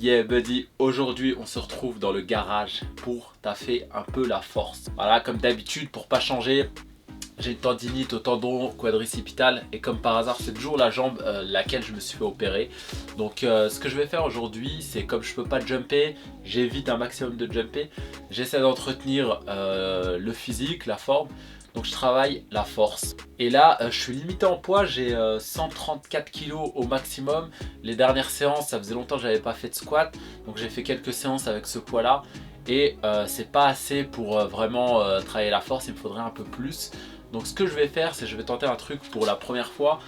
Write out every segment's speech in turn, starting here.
Yeah buddy, aujourd'hui on se retrouve dans le garage pour taffer un peu la force. Voilà, comme d'habitude, pour pas changer, j'ai une tendinite au tendon quadricipital et comme par hasard c'est toujours la jambe laquelle je me suis fait opérer. Donc ce que je vais faire aujourd'hui, c'est comme je peux pas jumper, j'évite un maximum de jumper. J'essaie d'entretenir le physique, la forme. Donc je travaille la force. Et là je suis limité en poids, j'ai 134 kg au maximum. Les dernières séances, ça faisait longtemps que j'avais pas fait de squat. Donc j'ai fait quelques séances avec ce poids là. Et c'est pas assez pour vraiment travailler la force, il me faudrait un peu plus. Donc ce que je vais faire, c'est que je vais tenter un truc pour la première fois.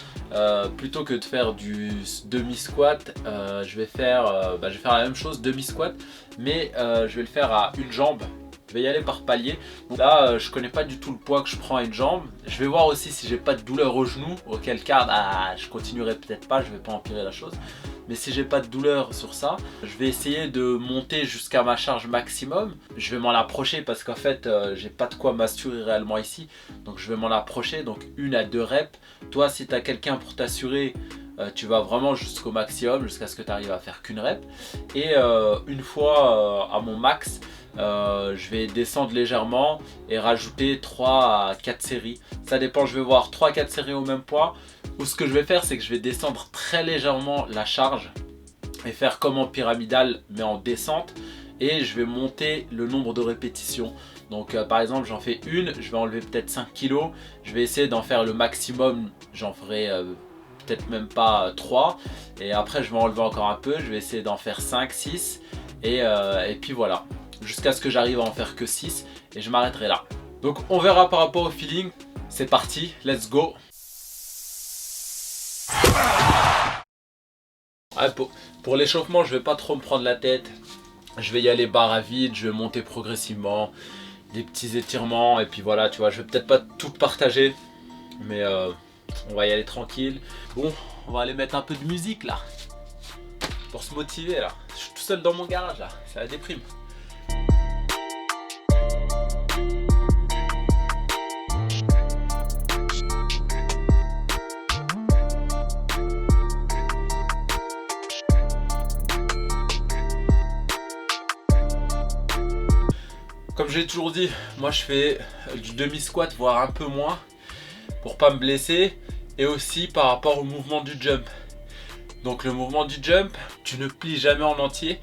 Plutôt que de faire du demi-squat, je vais faire la même chose, demi-squat. Mais je vais le faire à une jambe. Je vais y aller par palier. Donc là je connais pas du tout le poids que je prends à une jambe. Je vais voir aussi si j'ai pas de douleur au genou, auquel cas je continuerai peut-être pas, je vais pas empirer la chose. Mais si j'ai pas de douleur sur ça, je vais essayer de monter jusqu'à ma charge maximum. Je vais m'en approcher parce qu'en fait j'ai pas de quoi m'assurer réellement ici. Donc je vais m'en approcher, donc 1 à 2 reps. Toi si tu as quelqu'un pour t'assurer, tu vas vraiment jusqu'au maximum, jusqu'à ce que tu arrives à faire qu'une rep. Et une fois à mon max, je vais descendre légèrement et rajouter 3 à 4 séries. Ça dépend, je vais voir 3 à 4 séries au même poids. Ou ce que je vais faire, c'est que je vais descendre très légèrement la charge et faire comme en pyramidal mais en descente. Et je vais monter le nombre de répétitions. Donc par exemple j'en fais une, je vais enlever peut-être 5 kg. Je vais essayer d'en faire le maximum, j'en ferai peut-être même pas 3. Et après je vais enlever encore un peu, je vais essayer d'en faire 5, 6. Et puis voilà, jusqu'à ce que j'arrive à en faire que 6. Et je m'arrêterai là. Donc on verra par rapport au feeling. C'est parti, let's go. Ouais, pour l'échauffement, je vais pas trop me prendre la tête. Je vais y aller barre à vide, je vais monter progressivement, des petits étirements et puis voilà, tu vois, je vais peut-être pas tout partager, mais on va y aller tranquille. Bon, on va aller mettre un peu de musique là, pour se motiver là. Je suis tout seul dans mon garage là, c'est la déprime. Comme j'ai toujours dit, moi je fais du demi-squat, voire un peu moins, pour pas me blesser. Et aussi par rapport au mouvement du jump. Donc le mouvement du jump, tu ne plies jamais en entier.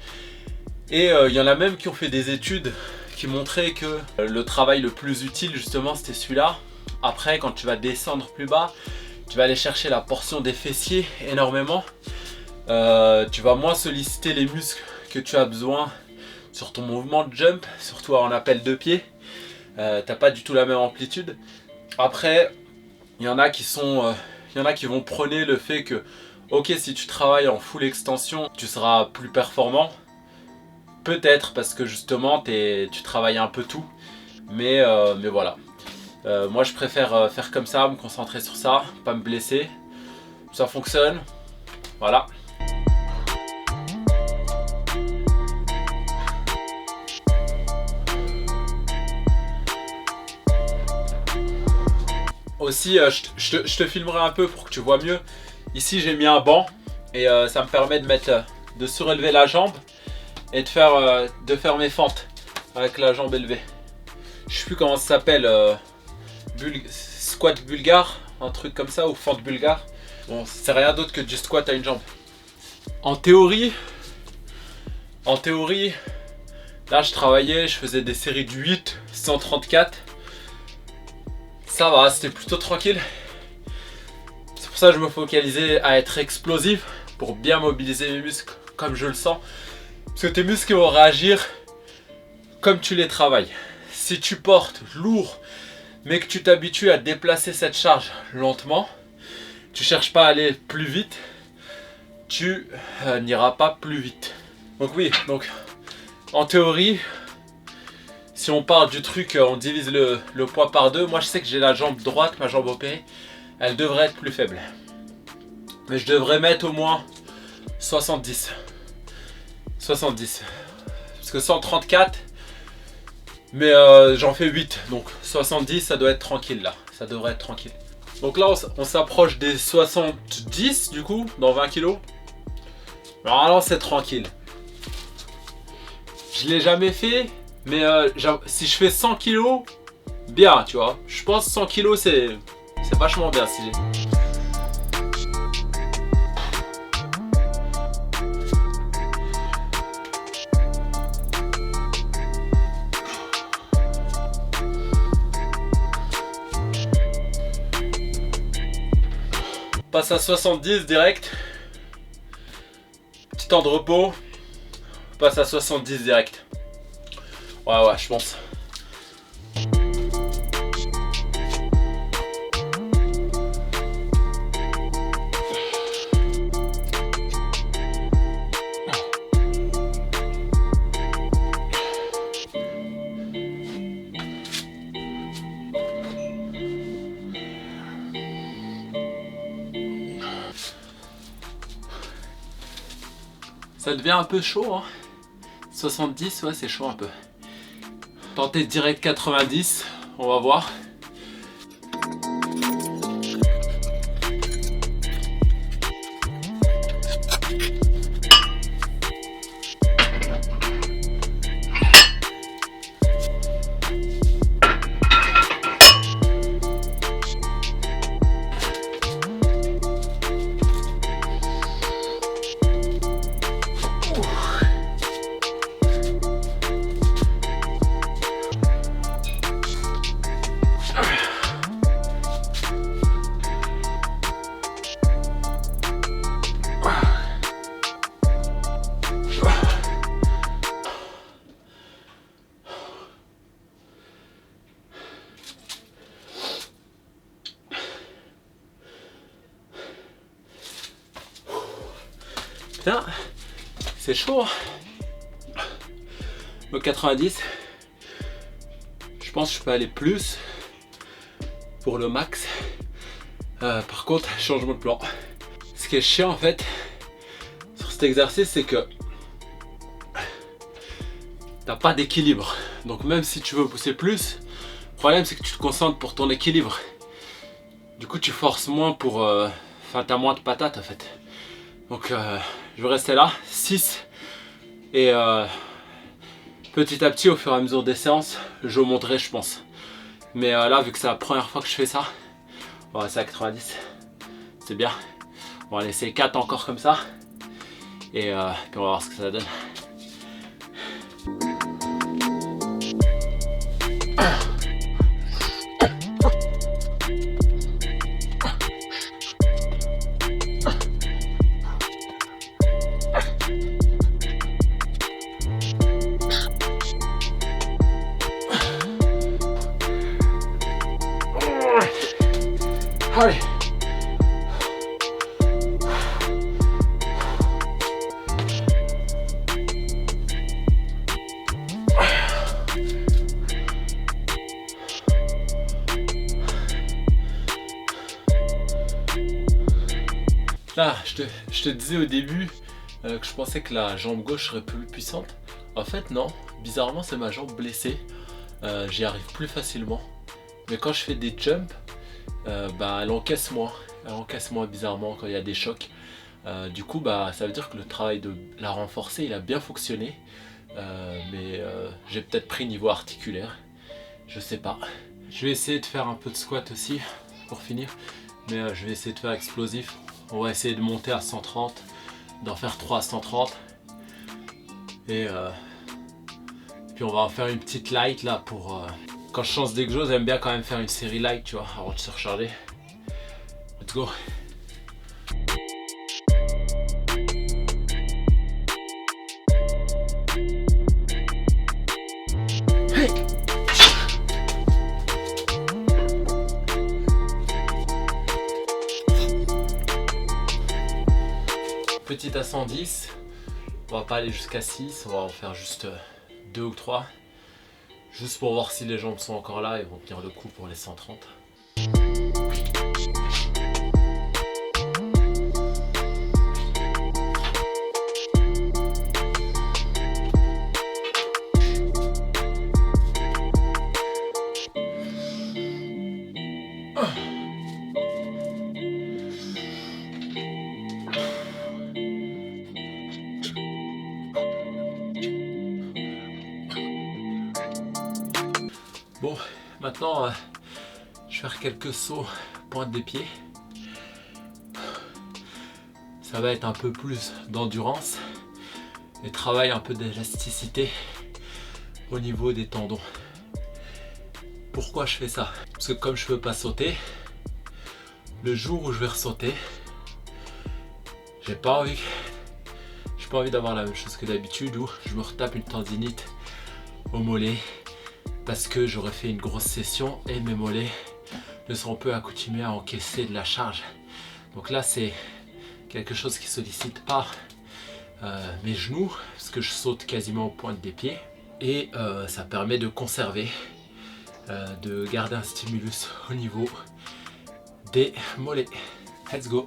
Et il y en a même qui ont fait des études qui montraient que le travail le plus utile justement c'était celui-là. Après quand tu vas descendre plus bas, tu vas aller chercher la portion des fessiers énormément. Tu vas moins solliciter les muscles que tu as besoin sur ton mouvement de jump, surtout en appel de pied. T'as pas du tout la même amplitude. Après, il y en a qui vont prôner le fait que ok, si tu travailles en full extension, tu seras plus performant. Peut-être parce que justement tu travailles un peu tout. Mais voilà. Moi je préfère faire comme ça, me concentrer sur ça, pas me blesser. Ça fonctionne. Voilà. Aussi, je te filmerai un peu pour que tu vois mieux. Ici, j'ai mis un banc et ça me permet de surélever la jambe et de faire mes fentes avec la jambe élevée. Je sais plus comment ça s'appelle, squat bulgare, un truc comme ça, ou fente bulgare. Bon, c'est rien d'autre que du squat à une jambe. En théorie, là je travaillais, je faisais des séries de 8, 134. Ça va, c'était plutôt tranquille. C'est pour ça que je me focalisais à être explosif pour bien mobiliser mes muscles comme je le sens. Parce que tes muscles vont réagir comme tu les travailles. Si tu portes lourd mais que tu t'habitues à déplacer cette charge lentement, tu cherches pas à aller plus vite, tu n'iras pas plus vite. Donc oui, en théorie, si on parle du truc, on divise le poids par 2. Moi je sais que j'ai la jambe droite, ma jambe opérée, elle devrait être plus faible. Mais je devrais mettre au moins 70. 70. Parce que 134, mais j'en fais 8. Donc 70, ça doit être tranquille là. Ça devrait être tranquille. Donc là on s'approche des 70 du coup, dans 20 kg. Alors là c'est tranquille. Je l'ai jamais fait, mais si je fais 100 kilos, bien, tu vois. Je pense 100 kilos, c'est vachement bien. Passe à 70 direct. Petit temps de repos. Passe à 70 direct. Ouais, je pense. Ça devient un peu chaud, hein. 70, ouais, c'est chaud un peu. Tenter direct 90, on va voir. Putain, c'est chaud. Le 90. Je pense que je peux aller plus pour le max. Par contre, changement de plan. Ce qui est chiant en fait sur cet exercice, c'est que t'as pas d'équilibre. Donc même si tu veux pousser plus, le problème c'est que tu te concentres pour ton équilibre. Du coup tu forces moins pour... Enfin t'as moins de patates en fait. Donc je vais rester là, 6. Et petit à petit au fur et à mesure des séances, je monterai je pense. Mais là vu que c'est la première fois que je fais ça, on va rester à 90. C'est bien. On va laisser 4 encore comme ça. Et puis on va voir ce que ça donne. Allez. Là, je te disais au début que je pensais que la jambe gauche serait plus puissante. En fait, non. Bizarrement, c'est ma jambe blessée. J'y arrive plus facilement. Mais quand je fais des jumps, elle encaisse moins. Elle encaisse moins bizarrement quand il y a des chocs. Du coup, ça veut dire que le travail de la renforcer, il a bien fonctionné. Mais j'ai peut-être pris niveau articulaire. Je sais pas. Je vais essayer de faire un peu de squat aussi pour finir. Mais je vais essayer de faire explosif. On va essayer de monter à 130, d'en faire 3 à 130. Et puis on va en faire une petite light là pour... Quand je change d'exo, j'aime bien quand même faire une série light, tu vois, avant de se recharger. Let's go. Hey. Petite à 110. On va pas aller jusqu'à 6, on va en faire juste 2 ou 3. Juste pour voir si les jambes sont encore là et vont tenir le coup pour les 130. l'instant, je vais faire quelques sauts pointe des pieds. Ça va être un peu plus d'endurance et travail un peu d'élasticité au niveau des tendons. Pourquoi je fais ça? Parce que comme je peux pas sauter, le jour où je vais ressauter, j'ai pas envie d'avoir la même chose que d'habitude où je me retape une tendinite au mollet parce que j'aurais fait une grosse session et mes mollets ne seront peu accoutumés à encaisser de la charge. Donc là c'est quelque chose qui sollicite pas mes genoux parce que je saute quasiment aux pointes des pieds et ça permet de conserver, de garder un stimulus au niveau des mollets. Let's go!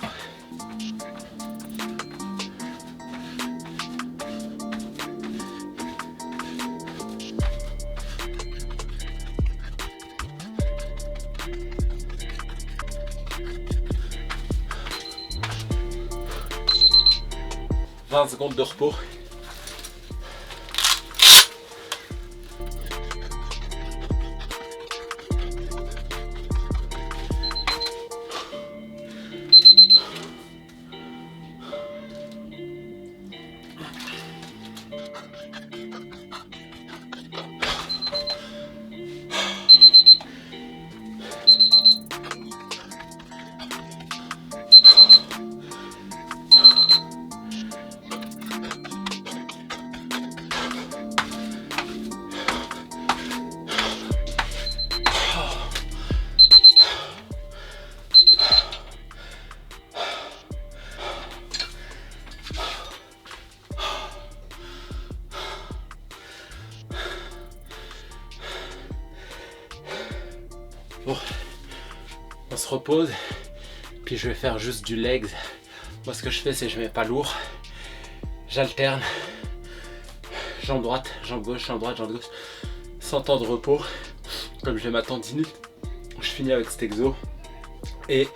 20 secondes de repos. Bon, on se repose, puis je vais faire juste du legs. Moi ce que je fais c'est que je mets pas lourd, j'alterne, jambe droite, jambe gauche, jambe droite, jambe gauche, sans temps de repos. Comme j'ai ma tendinite, je finis avec cet exo et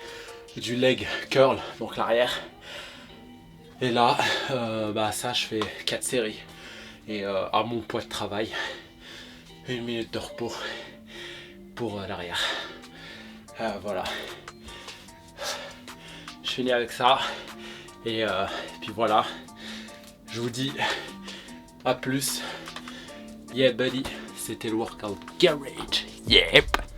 du leg curl, donc l'arrière. Et là, ça je fais 4 séries et à mon poids de travail, 1 minute de repos pour l'arrière. Voilà, je finis avec ça et puis voilà, je vous dis à plus. Yeah buddy, c'était le workout garage. Yep.